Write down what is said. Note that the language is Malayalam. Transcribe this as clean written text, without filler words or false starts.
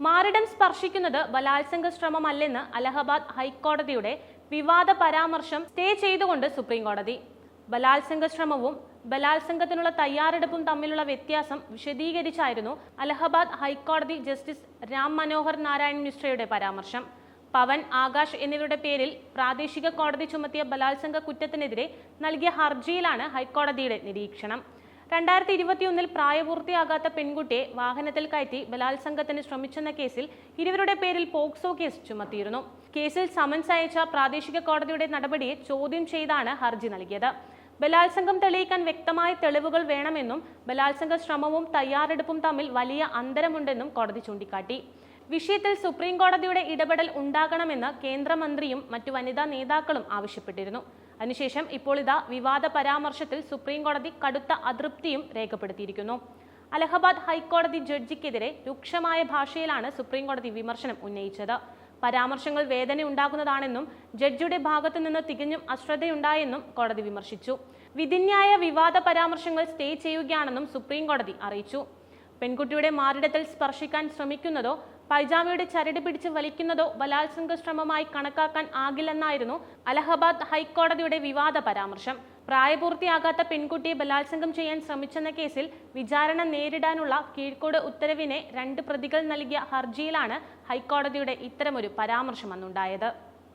മാറിടം സ്പർശിക്കുന്നത് ബലാത്സംഗ ശ്രമമല്ലെന്ന് അലഹബാദ് ഹൈക്കോടതിയുടെ വിവാദ പരാമർശം സ്റ്റേ ചെയ്തുകൊണ്ട് സുപ്രീം കോടതി. ബലാത്സംഗ ശ്രമവും ബലാത്സംഗത്തിനുള്ള തയ്യാറെടുപ്പും തമ്മിലുള്ള വ്യത്യാസം വിശദീകരിച്ചായിരുന്നു അലഹബാദ് ഹൈക്കോടതി ജസ്റ്റിസ് രാം മനോഹർ നാരായൺ മിശ്രയുടെ പരാമർശം. പവൻ, ആകാശ് എന്നിവരുടെ പേരിൽ പ്രാദേശിക കോടതി ചുമത്തിയ ബലാത്സംഗ കുറ്റത്തിനെതിരെ നൽകിയ ഹർജിയിലാണ് ഹൈക്കോടതിയുടെ നിരീക്ഷണം. 2021 പ്രായപൂർത്തിയാകാത്ത പെൺകുട്ടിയെ വാഹനത്തിൽ കയറ്റി ബലാത്സംഗത്തിന് ശ്രമിച്ചെന്ന കേസിൽ ഇരുവരുടെ പേരിൽ പോക്സോ കേസ് ചുമത്തിയിരുന്നു. കേസിൽ സമൻസ് അയച്ച പ്രാദേശിക കോടതിയുടെ നടപടിയെ ചോദ്യം ചെയ്താണ് ഹർജി നൽകിയത്. ബലാത്സംഗം തെളിയിക്കാൻ വ്യക്തമായ തെളിവുകൾ വേണമെന്നും ബലാത്സംഗ ശ്രമവും തയ്യാറെടുപ്പും തമ്മിൽ വലിയ അന്തരമുണ്ടെന്നും കോടതി ചൂണ്ടിക്കാട്ടി. വിഷയത്തിൽ സുപ്രീം കോടതിയുടെ ഇടപെടൽ ഉണ്ടാകണമെന്ന് കേന്ദ്രമന്ത്രിയും മറ്റു വനിതാ നേതാക്കളും ആവശ്യപ്പെട്ടിരുന്നു. അതിനുശേഷം ഇപ്പോൾ ഇതാ വിവാദ പരാമർശത്തിൽ സുപ്രീം കോടതി കടുത്ത അതൃപ്തിയും രേഖപ്പെടുത്തിയിരിക്കുന്നു. അലഹബാദ് ഹൈക്കോടതി ജഡ്ജിക്കെതിരെ രൂക്ഷമായ ഭാഷയിലാണ് സുപ്രീം കോടതി വിമർശനം ഉന്നയിച്ചത്. പരാമർശങ്ങൾ വേദന ഉണ്ടാകുന്നതാണെന്നും ജഡ്ജിയുടെ ഭാഗത്തു നിന്ന് തികഞ്ഞും അശ്രദ്ധയുണ്ടായെന്നും കോടതി വിമർശിച്ചു. വിധിന്യായ വിവാദ പരാമർശങ്ങൾ സ്റ്റേ ചെയ്യുകയാണെന്നും സുപ്രീം കോടതി അറിയിച്ചു. പെൺകുട്ടിയുടെ മാറിടത്തിൽ സ്പർശിക്കാൻ ശ്രമിക്കുന്നതോ പൈജാമയുടെ ചരട് പിടിച്ച് വലിക്കുന്നതോ ബലാത്സംഗ ശ്രമമായി കണക്കാക്കാൻ ആകില്ലെന്നായിരുന്നു അലഹബാദ് ഹൈക്കോടതിയുടെ വിവാദ പരാമർശം. പ്രായപൂർത്തിയാകാത്ത പെൺകുട്ടിയെ ബലാത്സംഗം ചെയ്യാൻ ശ്രമിച്ചെന്ന കേസിൽ വിചാരണ നേരിടാനുള്ള കീഴ്ക്കോടതി ഉത്തരവിനെ 2 പ്രതികൾ നൽകിയ ഹർജിയിലാണ് ഹൈക്കോടതിയുടെ ഇത്തരമൊരു പരാമർശം അന്നുണ്ടായത്.